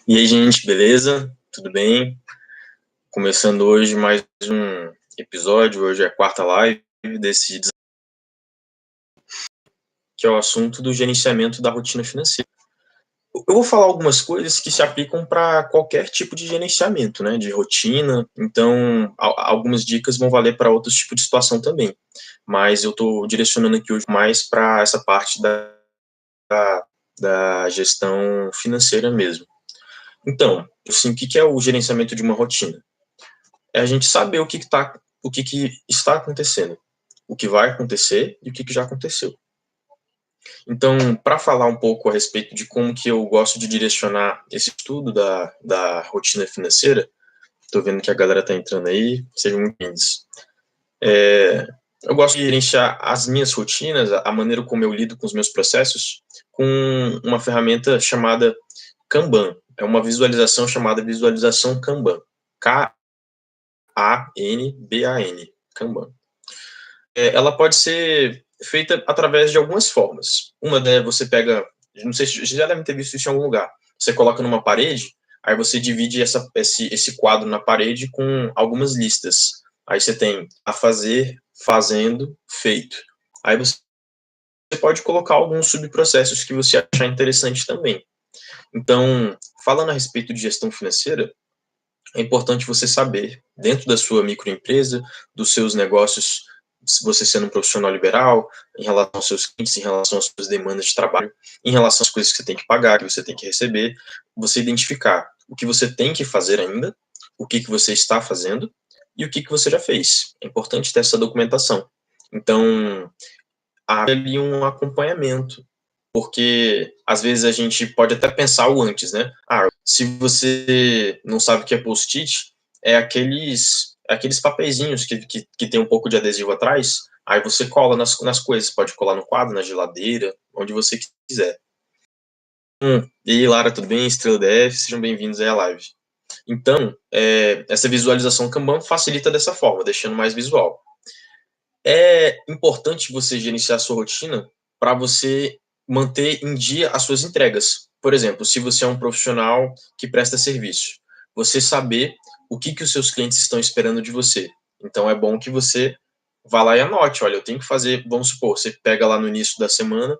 E aí, gente, beleza? Tudo bem? Começando hoje mais um episódio. Hoje é a quarta live desse que é o assunto do gerenciamento da rotina financeira. Eu vou falar algumas coisas que se aplicam para qualquer tipo de gerenciamento, né, de rotina. Então, algumas dicas vão valer para outros tipos de situação também. Mas eu estou direcionando aqui hoje mais para essa parte da gestão financeira mesmo. Então, assim, o que é o gerenciamento de uma rotina? É a gente saber o que está acontecendo, o que vai acontecer e o que já aconteceu. Então, para falar um pouco a respeito de como que eu gosto de direcionar esse estudo da rotina financeira, estou vendo que a galera está entrando aí, sejam muito bem-vindos. Eu gosto de gerenciar as minhas rotinas, a maneira como eu lido com os meus processos, com uma ferramenta chamada Kanban. É uma visualização chamada visualização Kanban. Kanban. Kanban. Ela pode ser feita através de algumas formas. Uma, né, você pega, não sei se você já deve ter visto isso em algum lugar. Você coloca numa parede, aí você divide esse quadro na parede com algumas listas. Aí você tem a fazer, fazendo, feito. Aí você pode colocar alguns subprocessos que você achar interessante também. Então, falando a respeito de gestão financeira, é importante você saber, dentro da sua microempresa, dos seus negócios, você sendo um profissional liberal, em relação aos seus clientes, em relação às suas demandas de trabalho, em relação às coisas que você tem que pagar, que você tem que receber, você identificar o que você tem que fazer ainda, o que você está fazendo e o que você já fez. É importante ter essa documentação. Então, há ali um acompanhamento, porque às vezes a gente pode até pensar o antes, né? Se você não sabe o que é post-it, aqueles papeizinhos que tem um pouco de adesivo atrás, aí você cola nas coisas, pode colar no quadro, na geladeira, onde você quiser. E aí, Lara, tudo bem? Estrela DF, sejam bem-vindos aí à live. Então, essa visualização Kanban facilita dessa forma, deixando mais visual. É importante você gerenciar a sua rotina para você manter em dia as suas entregas. Por exemplo, se você é um profissional que presta serviço, você saber o que os seus clientes estão esperando de você. Então, é bom que você vá lá e anote, olha, eu tenho que fazer, vamos supor, você pega lá no início da semana,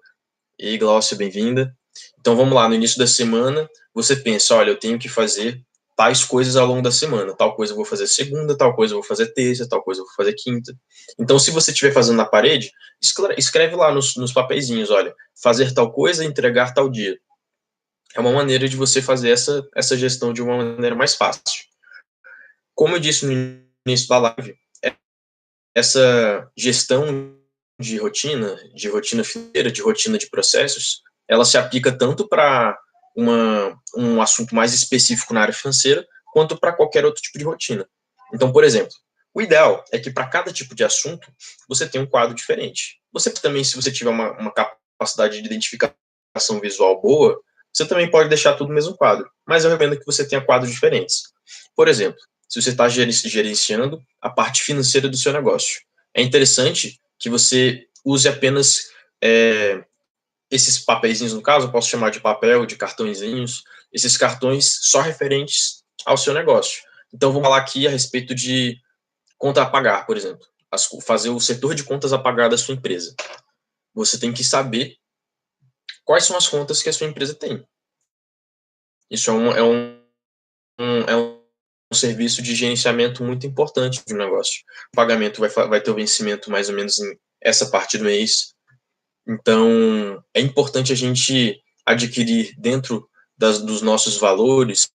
e aí, Glaucia, bem-vinda. Então, vamos lá, no início da semana, você pensa, olha, eu tenho que fazer tais coisas ao longo da semana. Tal coisa eu vou fazer segunda, tal coisa eu vou fazer terça, tal coisa eu vou fazer quinta. Então, se você estiver fazendo na parede, escreve lá nos papeizinhos, olha, fazer tal coisa, entregar tal dia. É uma maneira de você fazer essa gestão de uma maneira mais fácil. Como eu disse no início da live, essa gestão de rotina financeira, de rotina de processos, ela se aplica tanto para um assunto mais específico na área financeira, quanto para qualquer outro tipo de rotina. Então, por exemplo, o ideal é que para cada tipo de assunto você tenha um quadro diferente. Você também, se você tiver uma capacidade de identificação visual boa, você também pode deixar tudo no mesmo quadro. Mas eu recomendo que você tenha quadros diferentes. Por exemplo, se você está gerenciando a parte financeira do seu negócio, é interessante que você use apenas esses papeizinhos, no caso, eu posso chamar de papel, de cartõezinhos, esses cartões só referentes ao seu negócio. Então, vamos falar aqui a respeito de conta a pagar, por exemplo. Fazer o setor de contas a pagar da sua empresa. Você tem que saber quais são as contas que a sua empresa tem. Isso é um serviço de gerenciamento muito importante de um negócio. O pagamento vai ter o vencimento mais ou menos em essa parte do mês. Então, é importante a gente adquirir dentro dos nossos valores,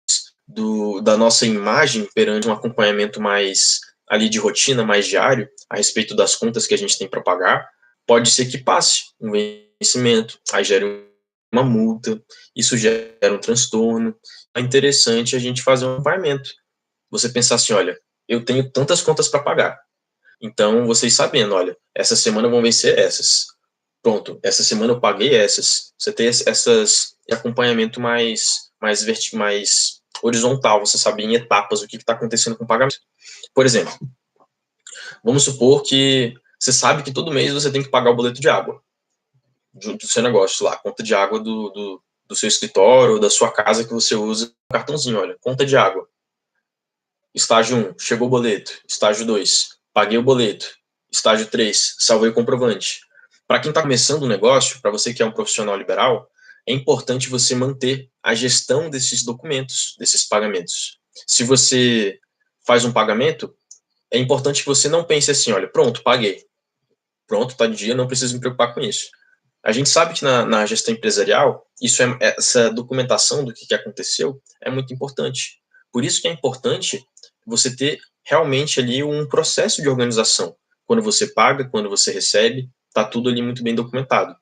da nossa imagem perante um acompanhamento mais ali de rotina, mais diário, a respeito das contas que a gente tem para pagar. Pode ser que passe um vencimento, aí gere uma multa, isso gera um transtorno. É interessante a gente fazer um acompanhamento. Você pensar assim, olha, eu tenho tantas contas para pagar. Então, vocês sabendo, olha, essa semana vão vencer essas. Pronto, essa semana eu paguei essas. Você tem essas acompanhamento mais horizontal, você sabe em etapas o que está acontecendo com o pagamento. Por exemplo, vamos supor que você sabe que todo mês você tem que pagar o boleto de água do seu negócio lá, a conta de água do seu escritório ou da sua casa que você usa cartãozinho, olha, conta de água. Estágio 1, chegou o boleto. Estágio 2, paguei o boleto. Estágio 3, salvei o comprovante. Para quem está começando o negócio, para você que é um profissional liberal, é importante você manter a gestão desses documentos, desses pagamentos. Se você faz um pagamento, é importante que você não pense assim, olha, pronto, paguei. Pronto, está de dia, não preciso me preocupar com isso. A gente sabe que na gestão empresarial, essa documentação do que aconteceu é muito importante. Por isso que é importante você ter realmente ali um processo de organização. Quando você paga, quando você recebe, está tudo ali muito bem documentado.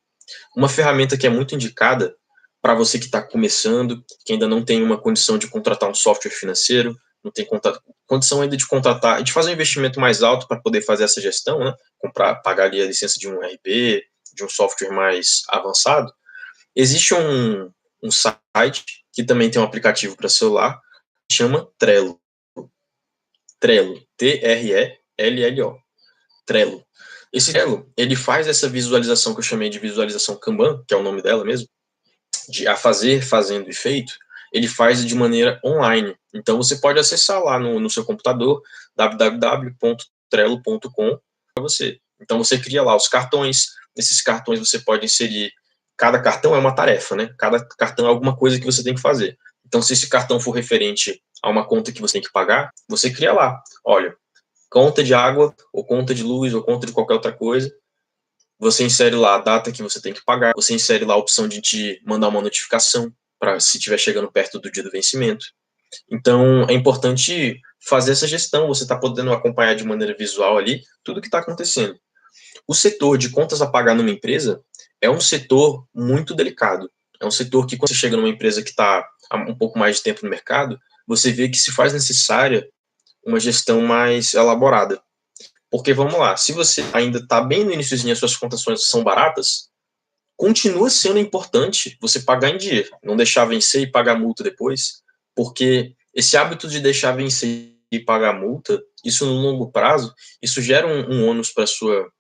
Uma ferramenta que é muito indicada para você que está começando, que ainda não tem uma condição de contratar um software financeiro, não tem condição ainda de contratar, de fazer um investimento mais alto para poder fazer essa gestão, né? Pagar ali a licença de um RP, de um software mais avançado. Existe um site que também tem um aplicativo para celular, que chama Trello. Trello, T-R-E-L-L-O. Trello. Esse Trello, ele faz essa visualização que eu chamei de visualização Kanban, que é o nome dela mesmo, de a fazer, fazendo e feito, ele faz de maneira online. Então, você pode acessar lá no seu computador, www.trello.com, para você. Então, você cria lá os cartões. Nesses cartões, você pode inserir. Cada cartão é uma tarefa, né? Cada cartão é alguma coisa que você tem que fazer. Então, se esse cartão for referente a uma conta que você tem que pagar, você cria lá. Olha, conta de água, ou conta de luz, ou conta de qualquer outra coisa. Você insere lá a data que você tem que pagar, você insere lá a opção de te mandar uma notificação para se estiver chegando perto do dia do vencimento. Então, é importante fazer essa gestão, você está podendo acompanhar de maneira visual ali tudo o que está acontecendo. O setor de contas a pagar numa empresa é um setor muito delicado. É um setor que, quando você chega numa empresa que está há um pouco mais de tempo no mercado, você vê que se faz necessária uma gestão mais elaborada. Porque, vamos lá, se você ainda está bem no iníciozinho, as suas contas são baratas, continua sendo importante você pagar em dia, não deixar vencer e pagar multa depois, porque esse hábito de deixar vencer e pagar multa, isso no longo prazo, isso gera um ônus para sua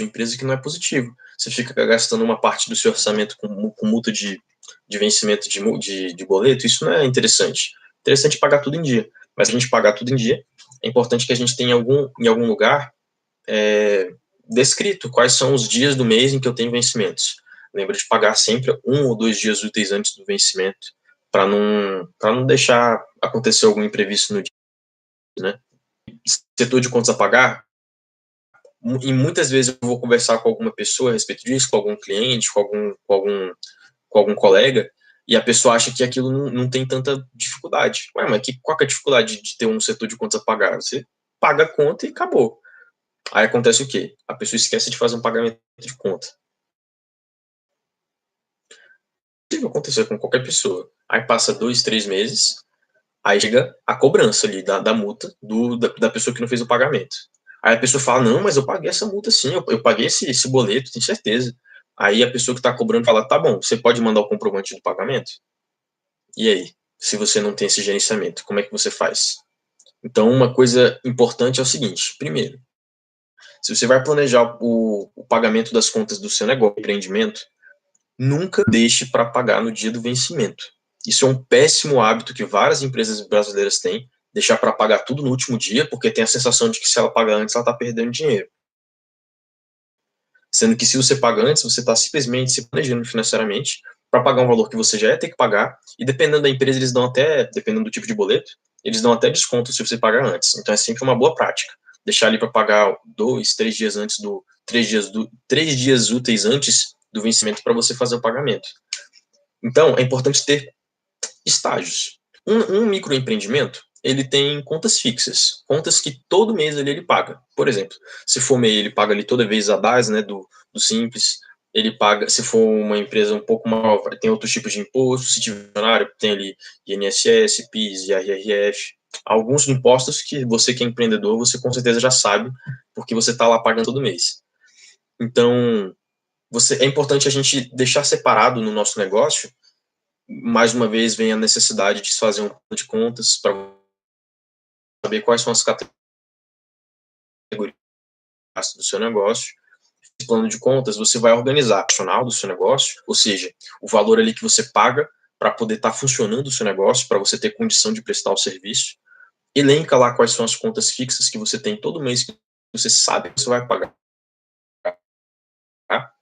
empresa que não é positivo. Você fica gastando uma parte do seu orçamento com multa de vencimento de boleto, isso não é interessante. Interessante pagar tudo em dia, mas a gente pagar tudo em dia, é importante que a gente tenha em algum lugar descrito quais são os dias do mês em que eu tenho vencimentos. Lembra de pagar sempre 1 ou 2 dias úteis antes do vencimento, para não deixar acontecer algum imprevisto no dia, né? Setor de contas a pagar, e muitas vezes eu vou conversar com alguma pessoa a respeito disso, com algum cliente, com algum colega, e a pessoa acha que aquilo não tem tanta dificuldade. Ué, mas qual que é a dificuldade de ter um setor de contas a pagar? Você paga a conta e acabou. Aí acontece o quê? A pessoa esquece de fazer um pagamento de conta. Isso acontecer com qualquer pessoa. Aí passa 2, 3 meses, aí chega a cobrança ali da multa da pessoa que não fez o pagamento. Aí a pessoa fala, não, mas eu paguei essa multa sim, eu paguei esse boleto, tenho certeza. Aí a pessoa que está cobrando fala, tá bom, você pode mandar o comprovante do pagamento? E aí? Se você não tem esse gerenciamento, como é que você faz? Então, uma coisa importante é o seguinte, primeiro, se você vai planejar o pagamento das contas do seu negócio, empreendimento, nunca deixe para pagar no dia do vencimento. Isso é um péssimo hábito que várias empresas brasileiras têm, deixar para pagar tudo no último dia, porque tem a sensação de que se ela pagar antes, ela está perdendo dinheiro. Sendo que se você paga antes, você está simplesmente se planejando financeiramente para pagar um valor que você já ia ter que pagar, e dependendo da empresa, eles dão até, dependendo do tipo de boleto, eles dão até desconto se você pagar antes. Então é sempre uma boa prática. Deixar ali para pagar 2, 3 dias antes 3 dias úteis antes do vencimento para você fazer o pagamento. Então, é importante ter estágios. Um microempreendimento, ele tem contas fixas, contas que todo mês ele paga. Por exemplo, se for MEI, ele paga ali toda vez a DAS, né, do Simples, ele paga, se for uma empresa um pouco maior, tem outros tipos de imposto, se tiver funcionário, tem ali INSS, PIS, IRRF, alguns impostos que você que é empreendedor, você com certeza já sabe, porque você está lá pagando todo mês. Então, é importante a gente deixar separado no nosso negócio. Mais uma vez vem a necessidade de fazer um plano de contas para saber quais são as categorias do seu negócio. Esse plano de contas você vai organizar o profissional do seu negócio, ou seja, o valor ali que você paga para poder estar funcionando o seu negócio, para você ter condição de prestar o serviço. Elenca lá quais são as contas fixas que você tem todo mês, que você sabe que você vai pagar. Tá?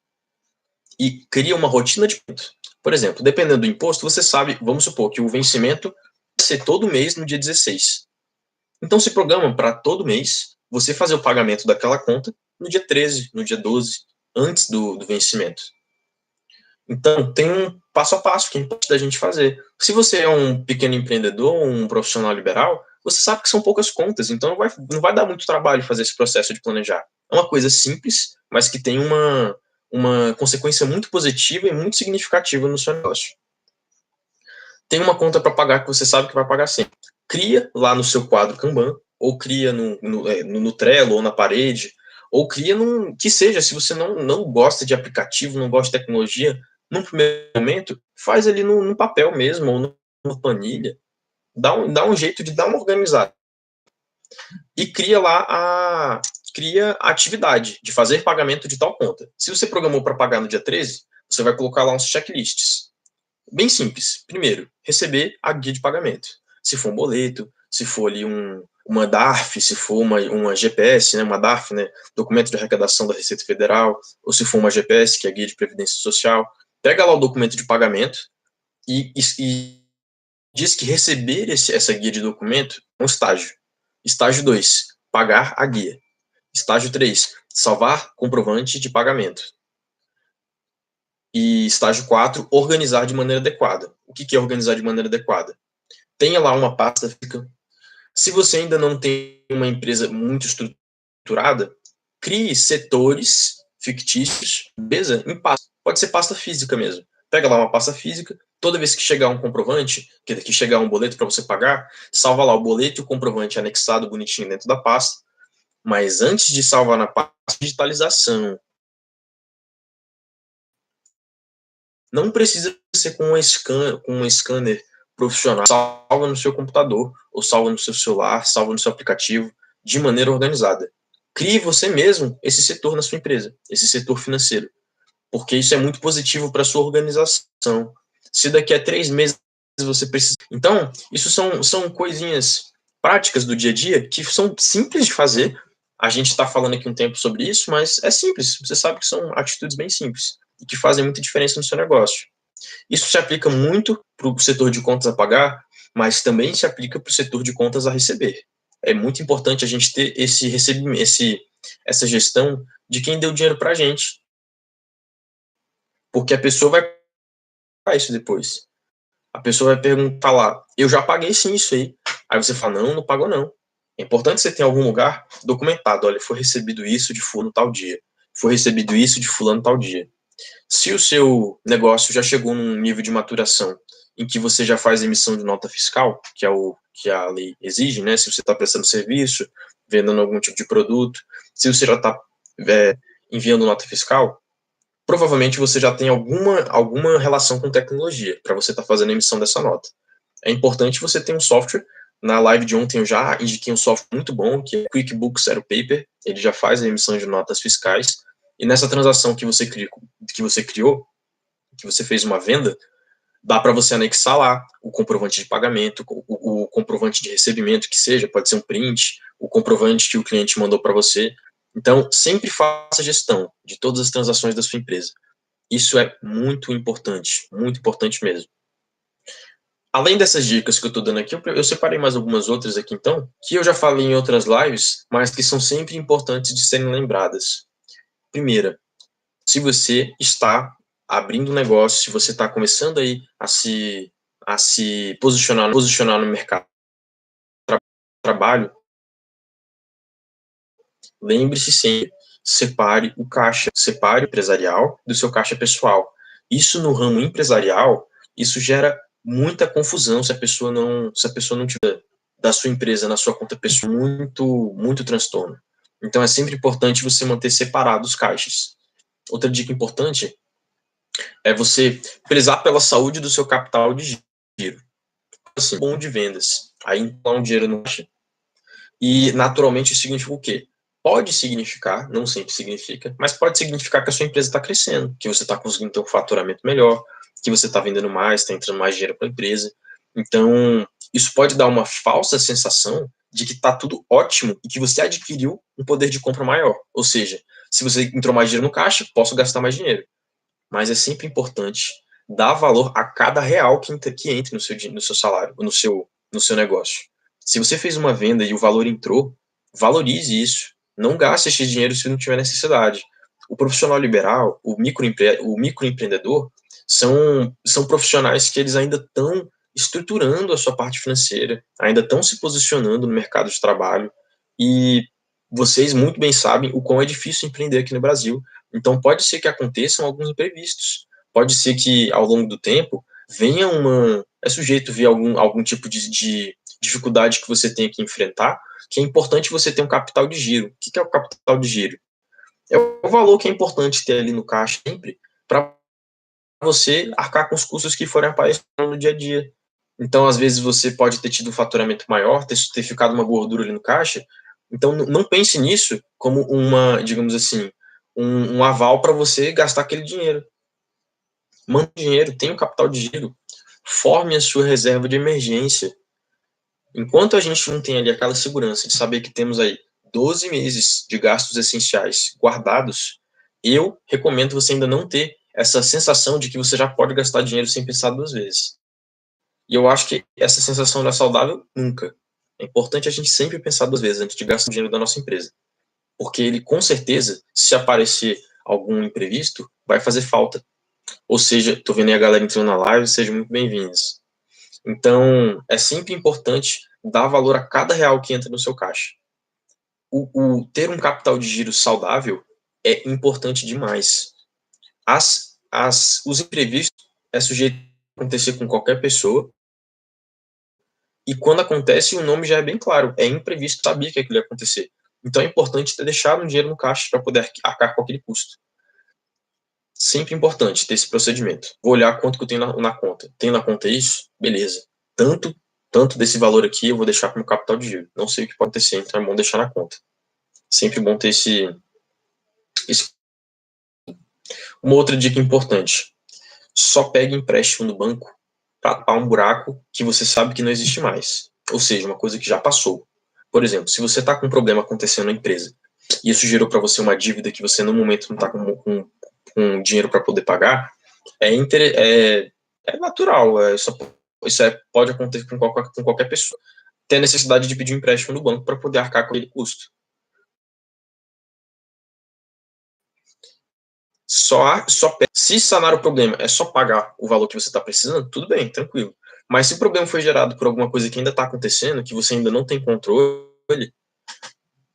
E cria uma rotina de ponto. Por exemplo, dependendo do imposto, você sabe, vamos supor que o vencimento vai ser todo mês no dia 16. Então se programa para todo mês você fazer o pagamento daquela conta no dia 13, no dia 12, antes do vencimento. Então, tem um passo a passo que é importante da gente fazer. Se você é um pequeno empreendedor, um profissional liberal, você sabe que são poucas contas, então não vai dar muito trabalho fazer esse processo de planejar. É uma coisa simples, mas que tem uma consequência muito positiva e muito significativa no seu negócio. Tem uma conta para pagar que você sabe que vai pagar sempre. Cria lá no seu quadro Kanban, ou cria no Trello, ou na parede, ou cria que seja, se você não gosta de aplicativo, não gosta de tecnologia, num primeiro momento, faz ali no papel mesmo, ou numa planilha, dá um jeito de dar uma organizada. E cria lá cria a atividade de fazer pagamento de tal conta. Se você programou para pagar no dia 13, você vai colocar lá uns checklists. Bem simples. Primeiro, receber a guia de pagamento. Se for um boleto, se for ali uma DARF, se for uma GPS, né, uma DARF, né, documento de arrecadação da Receita Federal, ou se for uma GPS, que é a guia de previdência social, pega lá o documento de pagamento e diz que receber essa guia de documento é um estágio. Estágio 2, pagar a guia. Estágio 3, salvar comprovante de pagamento. E estágio 4, organizar de maneira adequada. O que é organizar de maneira adequada? Tenha lá uma pasta. Se você ainda não tem uma empresa muito estruturada, crie setores fictícios, beleza? Em pasta. Pode ser pasta física mesmo. Pega lá uma pasta física, toda vez que chegar um comprovante, que chegar um boleto para você pagar, salva lá o boleto e o comprovante anexado bonitinho dentro da pasta. Mas antes de salvar na pasta, digitalização. Não precisa ser com um scanner profissional. Salva no seu computador, ou salva no seu celular, salva no seu aplicativo, de maneira organizada. Crie você mesmo esse setor na sua empresa, esse setor financeiro, porque isso é muito positivo para a sua organização. Se daqui a 3 meses você precisa... Então, isso são coisinhas práticas do dia a dia que são simples de fazer. A gente está falando aqui um tempo sobre isso, mas é simples. Você sabe que são atitudes bem simples e que fazem muita diferença no seu negócio. Isso se aplica muito para o setor de contas a pagar, mas também se aplica para o setor de contas a receber. É muito importante a gente ter esse recebimento, essa gestão de quem deu dinheiro para a gente, porque a pessoa vai pagar isso depois. A pessoa vai perguntar lá, eu já paguei sim isso aí. Aí você fala, não pagou não. É importante você ter em algum lugar documentado, olha, foi recebido isso de fulano tal dia, foi recebido isso de fulano tal dia. Se o seu negócio já chegou num nível de maturação em que você já faz emissão de nota fiscal, que é o que a lei exige, né? Se você está prestando serviço, vendendo algum tipo de produto, se você já está enviando nota fiscal, provavelmente você já tem alguma relação com tecnologia para você estar fazendo a emissão dessa nota. É importante você ter um software. Na live de ontem eu já indiquei um software muito bom, que é o QuickBooks Zero Paper. Ele já faz a emissão de notas fiscais. E nessa transação que você criou, que você fez uma venda, dá para você anexar lá o comprovante de pagamento, o comprovante de recebimento, que seja, pode ser um print, o comprovante que o cliente mandou para você. Então, sempre faça gestão de todas as transações da sua empresa. Isso é muito importante mesmo. Além dessas dicas que eu estou dando aqui, eu separei mais algumas outras aqui, então, que eu já falei em outras lives, mas que são sempre importantes de serem lembradas. Primeira, se você está abrindo um negócio, se você está começando aí a se posicionar no mercado de trabalho, lembre-se sempre, separe o caixa, separe o empresarial do seu caixa pessoal. Isso no ramo empresarial, isso gera muita confusão se a pessoa não tiver da sua empresa na sua conta pessoal, muito transtorno. Então é sempre importante você manter separados os caixas. Outra dica importante é você prezar pela saúde do seu capital de giro. Assim, bom de vendas. Aí então um dinheiro no caixa. E naturalmente isso significa o quê? Pode significar, não sempre significa, mas pode significar que a sua empresa está crescendo, que você está conseguindo ter um faturamento melhor, que você está vendendo mais, está entrando mais dinheiro para a empresa. Então, isso pode dar uma falsa sensação de que está tudo ótimo e que você adquiriu um poder de compra maior. Ou seja, se você entrou mais dinheiro no caixa, posso gastar mais dinheiro. Mas é sempre importante dar valor a cada real que entre no seu salário, no seu negócio. Se você fez uma venda e o valor entrou, valorize isso. Não gaste esse dinheiro se não tiver necessidade. O profissional liberal, o microempreendedor, são profissionais que eles ainda estão estruturando a sua parte financeira, ainda estão se posicionando no mercado de trabalho, e vocês muito bem sabem o quão é difícil empreender aqui no Brasil. Então pode ser que aconteçam alguns imprevistos, pode ser que ao longo do tempo venha é sujeito ver algum tipo de dificuldade que você tenha que enfrentar, que é importante você ter um capital de giro. O que é o capital de giro? É o valor que é importante ter ali no caixa sempre para você arcar com os custos que forem aparecendo no dia a dia. Então, às vezes, você pode ter tido um faturamento maior, ter ficado uma gordura ali no caixa. Então, não pense nisso como digamos assim, um aval para você gastar aquele dinheiro. Mande dinheiro, tenha um capital de giro, forme a sua reserva de emergência. Enquanto a gente não tem ali aquela segurança de saber que temos aí 12 meses de gastos essenciais guardados, eu recomendo você ainda não ter essa sensação de que você já pode gastar dinheiro sem pensar duas vezes. E eu acho que essa sensação não é saudável nunca. É importante a gente sempre pensar duas vezes antes de gastar o dinheiro da nossa empresa. Porque ele, com certeza, se aparecer algum imprevisto, vai fazer falta. Ou seja, tô vendo aí a galera entrando na live, sejam muito bem-vindos. Então, é sempre importante dar valor a cada real que entra no seu caixa. Ter um capital de giro saudável é importante demais. Os imprevistos é sujeito a acontecer com qualquer pessoa, e quando acontece, o nome já é bem claro, é imprevisto, sabia que aquilo ia acontecer. Então é importante ter deixado um dinheiro no caixa para poder arcar com aquele custo. Sempre importante ter esse procedimento. Vou olhar quanto que eu tenho na conta. Tem na conta isso? Beleza. Tanto desse valor aqui eu vou deixar como capital de giro. Não sei o que pode acontecer, então é bom deixar na conta. Sempre bom ter esse. Uma outra dica importante. Só pegue empréstimo no banco para tapar um buraco que você sabe que não existe mais. Ou seja, uma coisa que já passou. Por exemplo, se você está com um problema acontecendo na empresa e isso gerou para você uma dívida que você no momento não está com dinheiro para poder pagar, é natural. Pode acontecer com qualquer pessoa. Tem a necessidade de pedir um empréstimo no banco para poder arcar com aquele custo. Se sanar o problema é só pagar o valor que você está precisando, tudo bem, tranquilo. Mas se o problema foi gerado por alguma coisa que ainda está acontecendo, que você ainda não tem controle,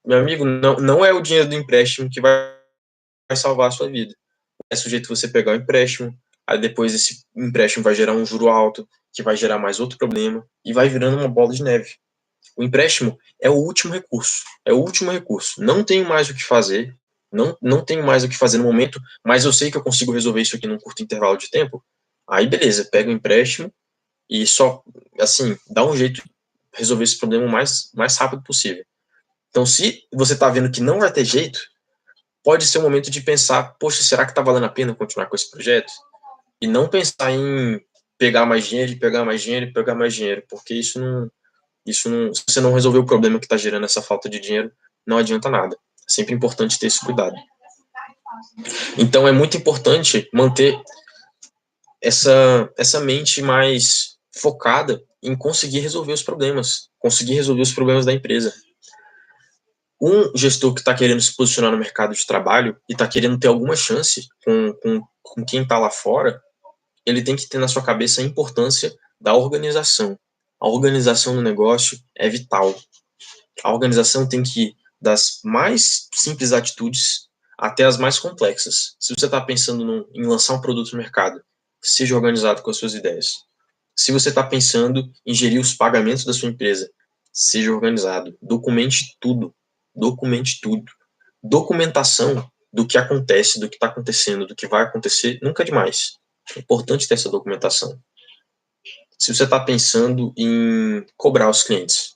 meu amigo, não é o dinheiro do empréstimo que vai salvar a sua vida. É sujeito você pegar o empréstimo, aí depois esse empréstimo vai gerar um juro alto, que vai gerar mais outro problema, e vai virando uma bola de neve. O empréstimo é o último recurso. É o último recurso. Não tenho mais o que fazer. Não tenho mais o que fazer no momento, mas eu sei que eu consigo resolver isso aqui num curto intervalo de tempo. Aí, beleza, pega o empréstimo e só, assim, dá um jeito de resolver esse problema o mais rápido possível. Então, se você está vendo que não vai ter jeito, pode ser o momento de pensar, poxa, será que está valendo a pena continuar com esse projeto? E não pensar em pegar mais dinheiro, pegar mais dinheiro, pegar mais dinheiro, porque se você não resolver o problema que está gerando essa falta de dinheiro, não adianta nada. É sempre importante ter esse cuidado. Então é muito importante manter essa mente mais focada em conseguir resolver os problemas da empresa. Um gestor que está querendo se posicionar no mercado de trabalho e está querendo ter alguma chance com quem está lá fora, ele tem que ter na sua cabeça a importância da organização. A organização no negócio é vital. A organização tem que ir das mais simples atitudes até as mais complexas. Se você está pensando em lançar um produto no mercado, seja organizado com as suas ideias. Se você está pensando em gerir os pagamentos da sua empresa, seja organizado. Documente tudo. Documente tudo. Documentação do que acontece, do que está acontecendo, do que vai acontecer, nunca é demais. É importante ter essa documentação. Se você está pensando em cobrar os clientes,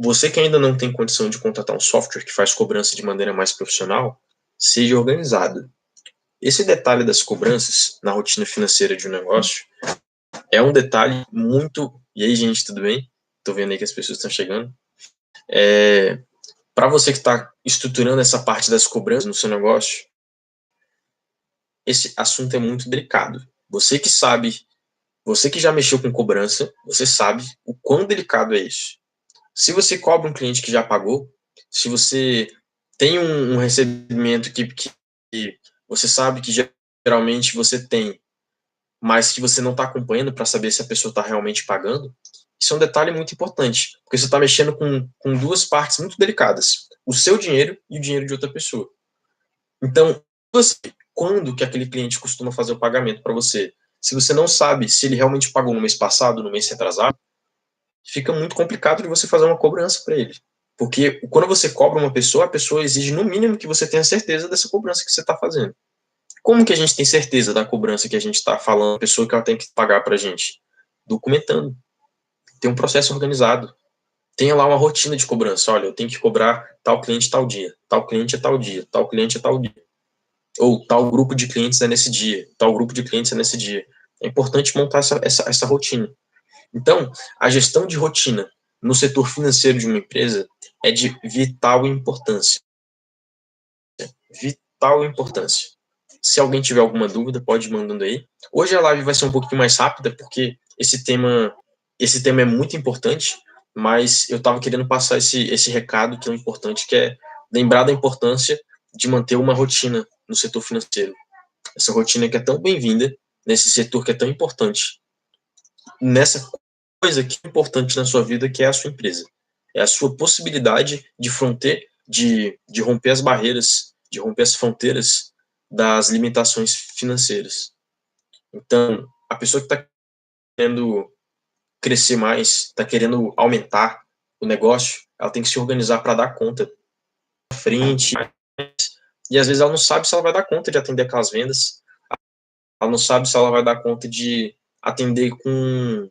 você que ainda não tem condição de contratar um software que faz cobrança de maneira mais profissional, seja organizado. Esse detalhe das cobranças na rotina financeira de um negócio é um detalhe muito... E aí, gente, tudo bem? Tô vendo aí que as pessoas estão chegando. Para você que está estruturando essa parte das cobranças no seu negócio, esse assunto é muito delicado. Você que sabe, você que já mexeu com cobrança, você sabe o quão delicado é isso. Se você cobra um cliente que já pagou, se você tem um recebimento que você sabe que geralmente você tem, mas que você não está acompanhando para saber se a pessoa está realmente pagando, isso é um detalhe muito importante, porque você está mexendo com duas partes muito delicadas, o seu dinheiro e o dinheiro de outra pessoa. Então, você, quando que aquele cliente costuma fazer o pagamento para você? Se você não sabe se ele realmente pagou no mês passado, no mês retrasado, fica muito complicado de você fazer uma cobrança para ele. Porque quando você cobra uma pessoa, a pessoa exige no mínimo que você tenha certeza dessa cobrança que você está fazendo. Como que a gente tem certeza da cobrança que a gente está falando, a pessoa que ela tem que pagar para a gente? Documentando. Tem um processo organizado. Tenha lá uma rotina de cobrança. Olha, eu tenho que cobrar tal cliente tal dia, tal cliente é tal dia, tal cliente é tal dia. Ou tal grupo de clientes é nesse dia, tal grupo de clientes é nesse dia. É importante montar essa rotina. Então, a gestão de rotina no setor financeiro de uma empresa é de vital importância. Vital importância. Se alguém tiver alguma dúvida, pode ir mandando aí. Hoje a live vai ser um pouquinho mais rápida, porque esse tema é muito importante, mas eu estava querendo passar esse recado que é importante, que é lembrar da importância de manter uma rotina no setor financeiro. Essa rotina que é tão bem-vinda, nesse setor que é tão importante, nessa coisa que é importante na sua vida, que é a sua empresa. É a sua possibilidade de romper as barreiras, de romper as fronteiras das limitações financeiras. Então, a pessoa que está querendo crescer mais, está querendo aumentar o negócio, ela tem que se organizar para dar conta à frente. E às vezes ela não sabe se ela vai dar conta de atender aquelas vendas, ela não sabe se ela vai dar conta de atender com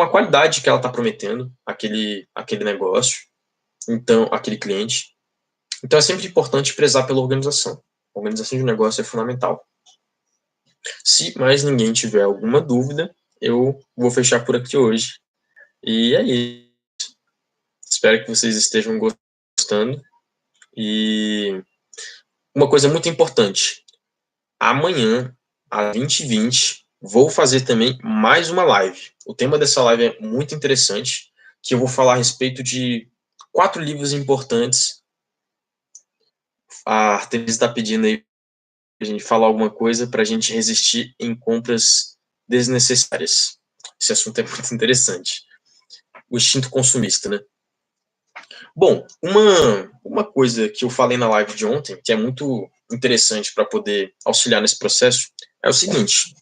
a qualidade que ela está prometendo aquele negócio, então aquele cliente. Então é sempre importante prezar pela organização. A organização de um negócio é fundamental. Se mais ninguém tiver alguma dúvida, eu vou fechar por aqui hoje. E é isso. Espero que vocês estejam gostando. E uma coisa muito importante: amanhã, às 20h20, vou fazer também mais uma live. O tema dessa live é muito interessante, que eu vou falar a respeito de 4 livros importantes. A Artemis está pedindo aí pra gente falar alguma coisa para a gente resistir em compras desnecessárias. Esse assunto é muito interessante. O instinto consumista, né? Bom, uma coisa que eu falei na live de ontem, que é muito interessante para poder auxiliar nesse processo, é o seguinte: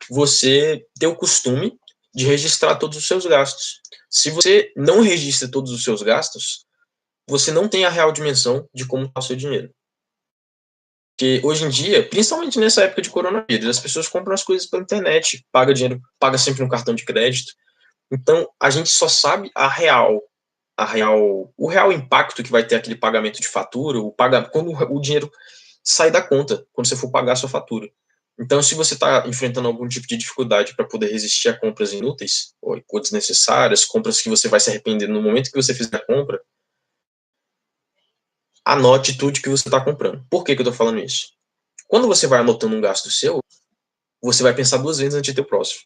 você ter o costume de registrar todos os seus gastos. Se você não registra todos os seus gastos, você não tem a real dimensão de como está o seu dinheiro. Porque hoje em dia, principalmente nessa época de coronavírus, as pessoas compram as coisas pela internet, paga dinheiro, paga sempre um cartão de crédito. Então, a gente só sabe o real impacto que vai ter aquele pagamento de fatura, quando o dinheiro sai da conta, quando você for pagar a sua fatura. Então, se você está enfrentando algum tipo de dificuldade para poder resistir a compras inúteis ou desnecessárias, compras que você vai se arrepender no momento que você fizer a compra, anote tudo que você está comprando. Por que eu estou falando isso? Quando você vai anotando um gasto seu, você vai pensar 2 vezes antes de ter o próximo.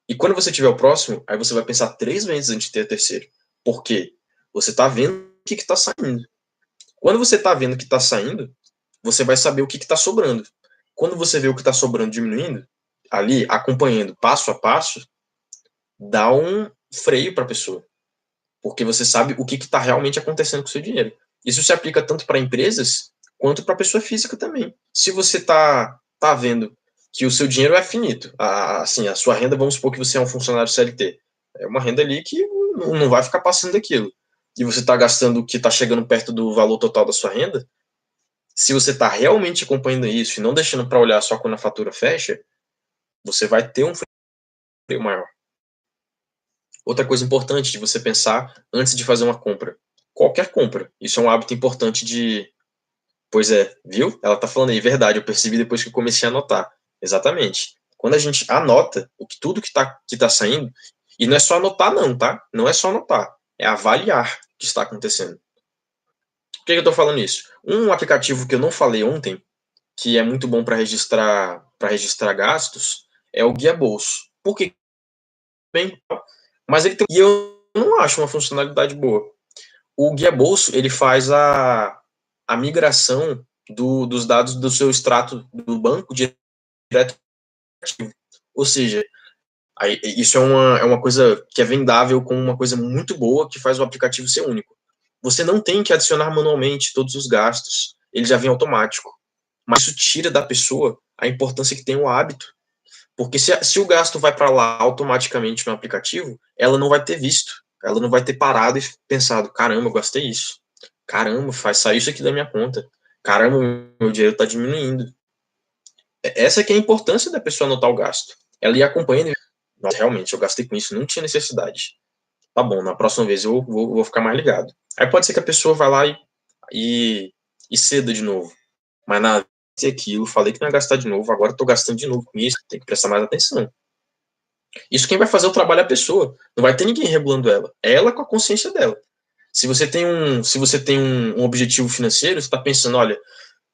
E quando você tiver o próximo, aí você vai pensar 3 vezes antes de ter o terceiro. Por quê? Você está vendo o que está saindo. Quando você está vendo o que está saindo, você vai saber o que está sobrando. Quando você vê o que está sobrando diminuindo, ali, acompanhando passo a passo, dá um freio para a pessoa. Porque você sabe o que está realmente acontecendo com o seu dinheiro. Isso se aplica tanto para empresas quanto para pessoa física também. Se você tá vendo que o seu dinheiro é finito, assim, a sua renda, vamos supor que você é um funcionário CLT, é uma renda ali que não vai ficar passando daquilo. E você está gastando o que está chegando perto do valor total da sua renda, se você está realmente acompanhando isso e não deixando para olhar só quando a fatura fecha, você vai ter um freio maior. Outra coisa importante de você pensar antes de fazer uma compra. Qualquer compra. Isso é um hábito importante Pois é, viu? Ela tá falando aí, verdade, eu percebi depois que eu comecei a anotar. Exatamente. Quando a gente anota tudo que tá saindo, e não é só anotar não, tá? Não é só anotar, é avaliar o que está acontecendo. Por que eu tô falando isso? Um aplicativo que eu não falei ontem, que é muito bom para registrar gastos, é o Guia Bolso. Por que? Bem, mas ele tem, e eu não acho uma funcionalidade boa. O Guia Bolso, ele faz a migração dos dados do seu extrato do banco direto. Ou seja, isso é uma coisa que é vendável com uma coisa muito boa que faz o aplicativo ser único. Você não tem que adicionar manualmente todos os gastos, ele já vem automático. Mas isso tira da pessoa a importância que tem o hábito. Porque se o gasto vai para lá automaticamente no aplicativo, ela não vai ter visto. Ela não vai ter parado e pensado, caramba, eu gastei isso. Caramba, faz sair isso aqui da minha conta. Caramba, meu dinheiro está diminuindo. Essa que é a importância da pessoa anotar o gasto. Ela ia acompanhando e, nossa, realmente, eu gastei com isso, não tinha necessidade. Tá bom, na próxima vez eu vou ficar mais ligado. Aí pode ser que a pessoa vá lá e ceda de novo. Mas na aquilo, falei que não ia gastar de novo, agora estou gastando de novo com isso, tem que prestar mais atenção. Isso quem vai fazer o trabalho é a pessoa. Não vai ter ninguém regulando ela. É ela com a consciência dela. Se você tem um objetivo financeiro, você está pensando, olha,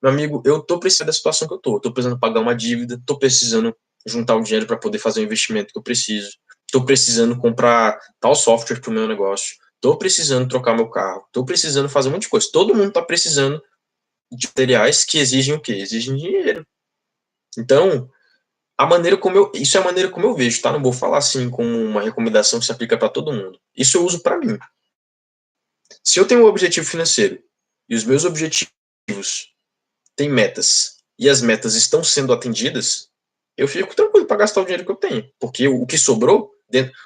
meu amigo, eu estou precisando da situação que eu estou precisando pagar uma dívida, estou precisando juntar o dinheiro para poder fazer o investimento que eu preciso, estou precisando comprar tal software para o meu negócio, estou precisando trocar meu carro, estou precisando fazer um monte de coisa. Todo mundo está precisando de materiais que exigem o quê? Exigem dinheiro. Então, isso é a maneira como eu vejo, tá? Não vou falar assim como uma recomendação que se aplica para todo mundo. Isso eu uso para mim. Se eu tenho um objetivo financeiro e os meus objetivos têm metas e as metas estão sendo atendidas, eu fico tranquilo para gastar o dinheiro que eu tenho, porque o que sobrou,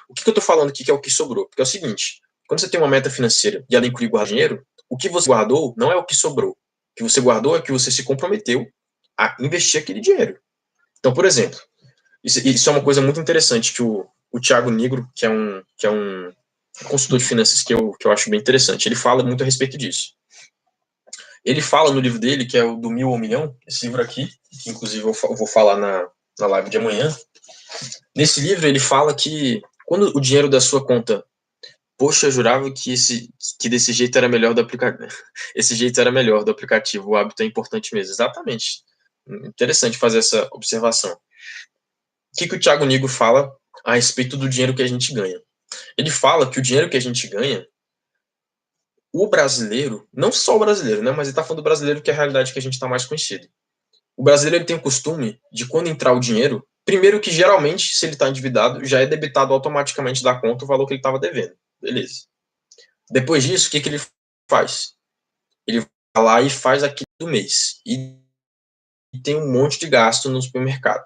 o que eu estou falando aqui que é o que sobrou? Porque é o seguinte, quando você tem uma meta financeira e ela inclui guardar dinheiro, o que você guardou não é o que sobrou. O que você guardou é que você se comprometeu a investir aquele dinheiro. Então, por exemplo, isso é uma coisa muito interessante que o Thiago Nigro, que é um consultor de finanças que eu acho bem interessante, ele fala muito a respeito disso. Ele fala no livro dele, que é o do 1000 ao Milhão, esse livro aqui, que inclusive eu vou falar na live de amanhã. Nesse livro ele fala que quando o dinheiro da sua conta, poxa, eu jurava que desse jeito era melhor do aplicativo. Esse jeito era melhor do aplicativo, o hábito é importante mesmo. Exatamente. Interessante fazer essa observação. O que o Thiago Nigro fala a respeito do dinheiro que a gente ganha? Ele fala que o dinheiro que a gente ganha, o brasileiro, não só o brasileiro, né, mas ele está falando do brasileiro que é a realidade que a gente está mais conhecido. O brasileiro ele tem o costume de quando entrar o dinheiro, primeiro que geralmente, se ele está endividado, já é debitado automaticamente da conta o valor que ele estava devendo. Beleza. Depois disso, o que ele faz? Ele vai lá e faz aquilo do mês. E tem um monte de gasto no supermercado.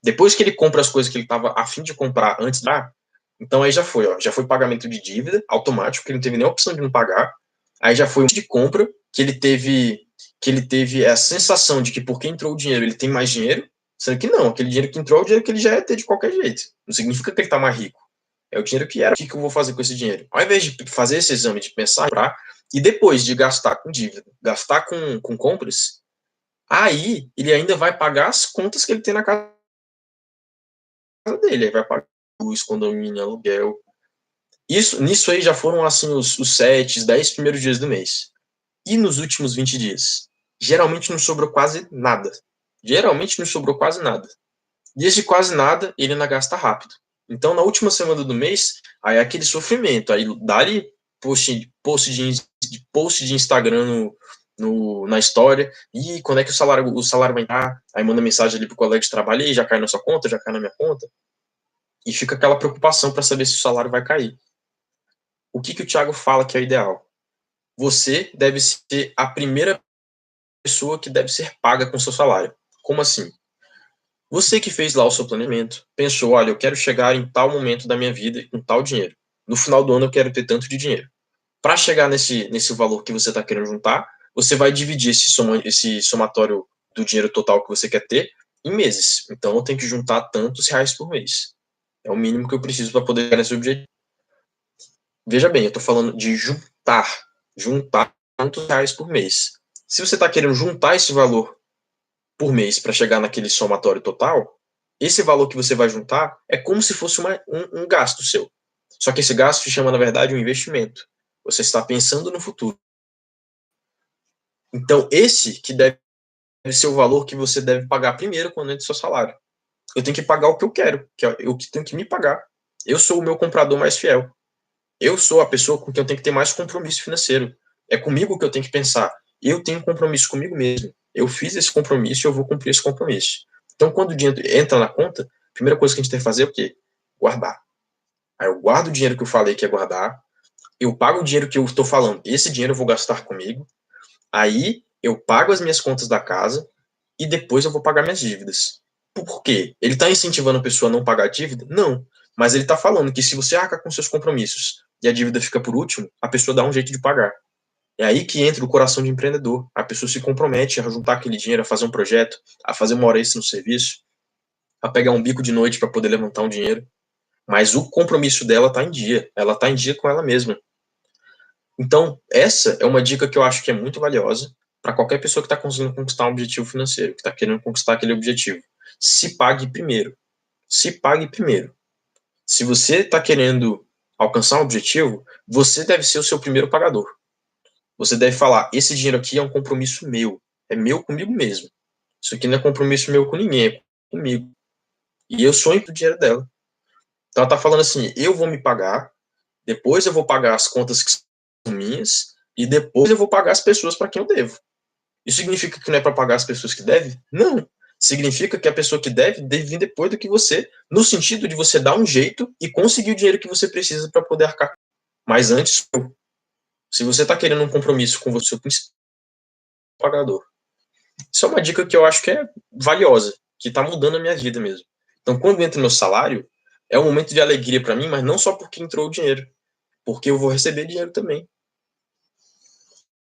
Depois que ele compra as coisas que ele estava a fim de comprar antes da. Então aí já foi pagamento de dívida automático, que ele não teve nem a opção de não pagar. Aí já foi um de compra que ele teve a sensação de que porque entrou o dinheiro ele tem mais dinheiro, sendo que não, aquele dinheiro que entrou é o dinheiro que ele já ia ter de qualquer jeito. Não significa que ele está mais rico. É o dinheiro que era. O que eu vou fazer com esse dinheiro? Ao invés de fazer esse exame de pensar e depois de gastar com dívida, gastar com compras, aí ele ainda vai pagar as contas que ele tem na casa dele, aí vai pagar luz, condomínio, aluguel. Nisso aí já foram assim os 7, 10 primeiros dias do mês. E nos últimos 20 dias? Geralmente não sobrou quase nada. Geralmente não sobrou quase nada. E esse quase nada, ele ainda gasta rápido. Então, na última semana do mês, aí é aquele sofrimento. Aí dá-lhe post de Instagram na história. E quando é que o salário vai entrar? Aí manda mensagem ali pro colega de trabalho, e já cai na sua conta, já cai na minha conta. E fica aquela preocupação para saber se o salário vai cair. O que o Thiago fala que é o ideal? Você deve ser a primeira pessoa que deve ser paga com seu salário. Como assim? Você que fez lá o seu planejamento, pensou, olha, eu quero chegar em tal momento da minha vida com tal dinheiro. No final do ano eu quero ter tanto de dinheiro. Para chegar nesse valor que você está querendo juntar, você vai dividir esse somatório do dinheiro total que você quer ter em meses. Então eu tenho que juntar tantos reais por mês. É o mínimo que eu preciso para poder chegar nesse objetivo. Veja bem, eu estou falando de juntar tantos reais por mês. Se você está querendo juntar esse valor por mês para chegar naquele somatório total, esse valor que você vai juntar é como se fosse um gasto seu. Só que esse gasto se chama, na verdade, um investimento. Você está pensando no futuro. Então, esse que deve ser o valor que você deve pagar primeiro quando entra o seu salário. Eu tenho que pagar o que eu quero, que eu tenho que me pagar. Eu sou o meu comprador mais fiel. Eu sou a pessoa com quem eu tenho que ter mais compromisso financeiro. É comigo que eu tenho que pensar. Eu tenho um compromisso comigo mesmo. Eu fiz esse compromisso e eu vou cumprir esse compromisso. Então, quando o dinheiro entra na conta, a primeira coisa que a gente tem que fazer é o quê? Guardar. Aí eu guardo o dinheiro que eu falei que ia guardar, eu pago o dinheiro que eu estou falando, esse dinheiro eu vou gastar comigo, aí eu pago as minhas contas da casa e depois eu vou pagar minhas dívidas. Por quê? Ele está incentivando a pessoa a não pagar a dívida? Não. Mas ele está falando que se você arca com seus compromissos e a dívida fica por último, a pessoa dá um jeito de pagar. É aí que entra o coração de empreendedor. A pessoa se compromete a juntar aquele dinheiro, a fazer um projeto, a fazer uma hora extra no serviço, a pegar um bico de noite para poder levantar um dinheiro. Mas o compromisso dela está em dia. Ela está em dia com ela mesma. Então, essa é uma dica que eu acho que é muito valiosa para qualquer pessoa que está conseguindo conquistar um objetivo financeiro, que está querendo conquistar aquele objetivo. Se pague primeiro. Se pague primeiro. Se você está querendo alcançar um objetivo, você deve ser o seu primeiro pagador. Você deve falar: esse dinheiro aqui é um compromisso meu. É meu comigo mesmo. Isso aqui não é compromisso meu com ninguém, é comigo. E eu sou o dinheiro dela. Então ela está falando assim: eu vou me pagar, depois eu vou pagar as contas que são minhas, e depois eu vou pagar as pessoas para quem eu devo. Isso significa que não é para pagar as pessoas que devem? Não. Significa que a pessoa que deve vir depois do que você, no sentido de você dar um jeito e conseguir o dinheiro que você precisa para poder arcar. Mas antes, se você está querendo um compromisso com você, o principal pagador. Isso é uma dica que eu acho que é valiosa, que está mudando a minha vida mesmo. Então, quando entra meu salário, é um momento de alegria para mim, mas não só porque entrou o dinheiro, porque eu vou receber dinheiro também.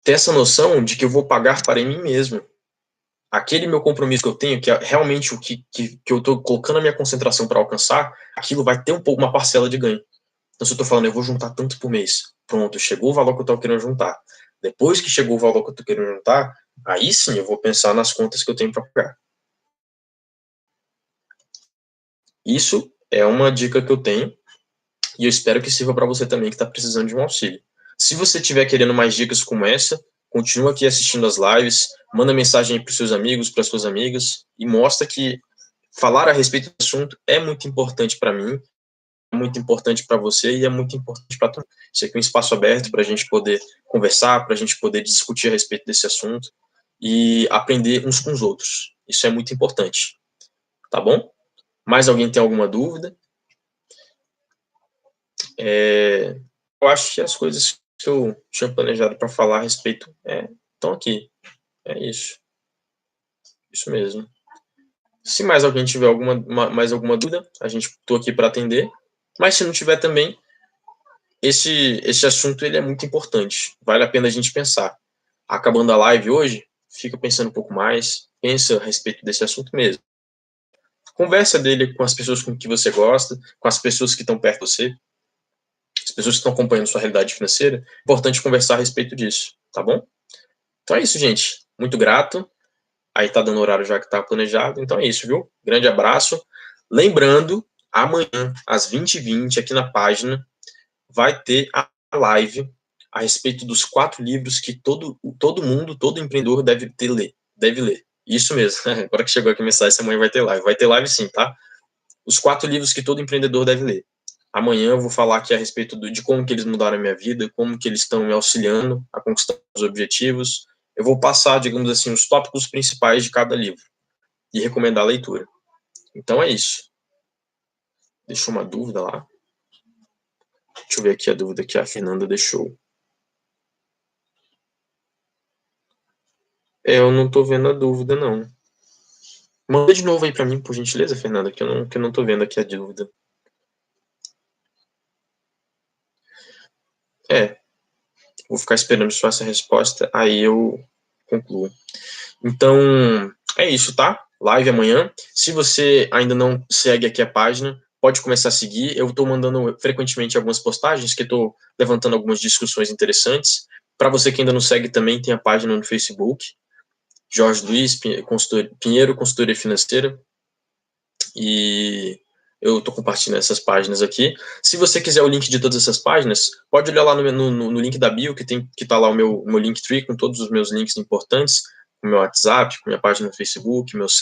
Ter essa noção de que eu vou pagar para mim mesmo. Aquele meu compromisso que eu tenho, que é realmente o que eu estou colocando a minha concentração para alcançar, aquilo vai ter um pouco uma parcela de ganho. Então, se eu estou falando, eu vou juntar tanto por mês, pronto, chegou o valor que eu estou querendo juntar. Depois que chegou o valor que eu estou querendo juntar, aí sim eu vou pensar nas contas que eu tenho para pagar. Isso é uma dica que eu tenho e eu espero que sirva para você também que está precisando de um auxílio. Se você estiver querendo mais dicas como essa, continua aqui assistindo as lives, manda mensagem aí para os seus amigos, para as suas amigas e mostra que falar a respeito do assunto é muito importante para mim, é muito importante para você e é muito importante para todo mundo. Isso aqui é um espaço aberto para a gente poder conversar, para a gente poder discutir a respeito desse assunto e aprender uns com os outros. Isso é muito importante. Tá bom? Mais alguém tem alguma dúvida? Eu acho que as coisas que eu tinha planejado para falar a respeito estão aqui. É isso. Isso mesmo. Se mais alguém tiver mais alguma dúvida, a gente estou aqui para atender. Mas se não tiver também, esse assunto ele é muito importante. Vale a pena a gente pensar. Acabando a live hoje, fica pensando um pouco mais, pensa a respeito desse assunto mesmo. Conversa dele com as pessoas com que você gosta, com as pessoas que estão perto de você, as pessoas que estão acompanhando sua realidade financeira. É importante conversar a respeito disso, tá bom? Então é isso, gente. Muito grato. Aí tá dando horário já que tá planejado. Então é isso, viu? Grande abraço. Lembrando, amanhã, às 20h20, aqui na página, vai ter a live a respeito dos 4 livros que todo mundo, todo empreendedor deve ler. Isso mesmo. Agora que chegou aqui a mensagem, essa manhã vai ter live. Vai ter live sim, tá? Os 4 livros que todo empreendedor deve ler. Amanhã eu vou falar aqui a respeito de como que eles mudaram a minha vida, como que eles estão me auxiliando a conquistar os objetivos. Eu vou passar, digamos assim, os tópicos principais de cada livro e recomendar a leitura. Então é isso. Deixou uma dúvida lá. Deixa eu ver aqui a dúvida que a Fernanda deixou. Eu não tô vendo a dúvida, não. Manda de novo aí para mim, por gentileza, Fernanda, que eu não tô vendo aqui a dúvida. Vou ficar esperando só essa resposta, aí eu concluo. Então, é isso, tá? Live amanhã. Se você ainda não segue aqui a página, pode começar a seguir. Eu estou mandando frequentemente algumas postagens que estou levantando algumas discussões interessantes. Para você que ainda não segue também, tem a página no Facebook, Jorge Luiz Pinheiro, Consultoria Financeira, e eu estou compartilhando essas páginas aqui. Se você quiser o link de todas essas páginas, pode olhar lá no link da bio, que está lá o meu Linktree, com todos os meus links importantes, o meu WhatsApp, com minha página no Facebook, meu site.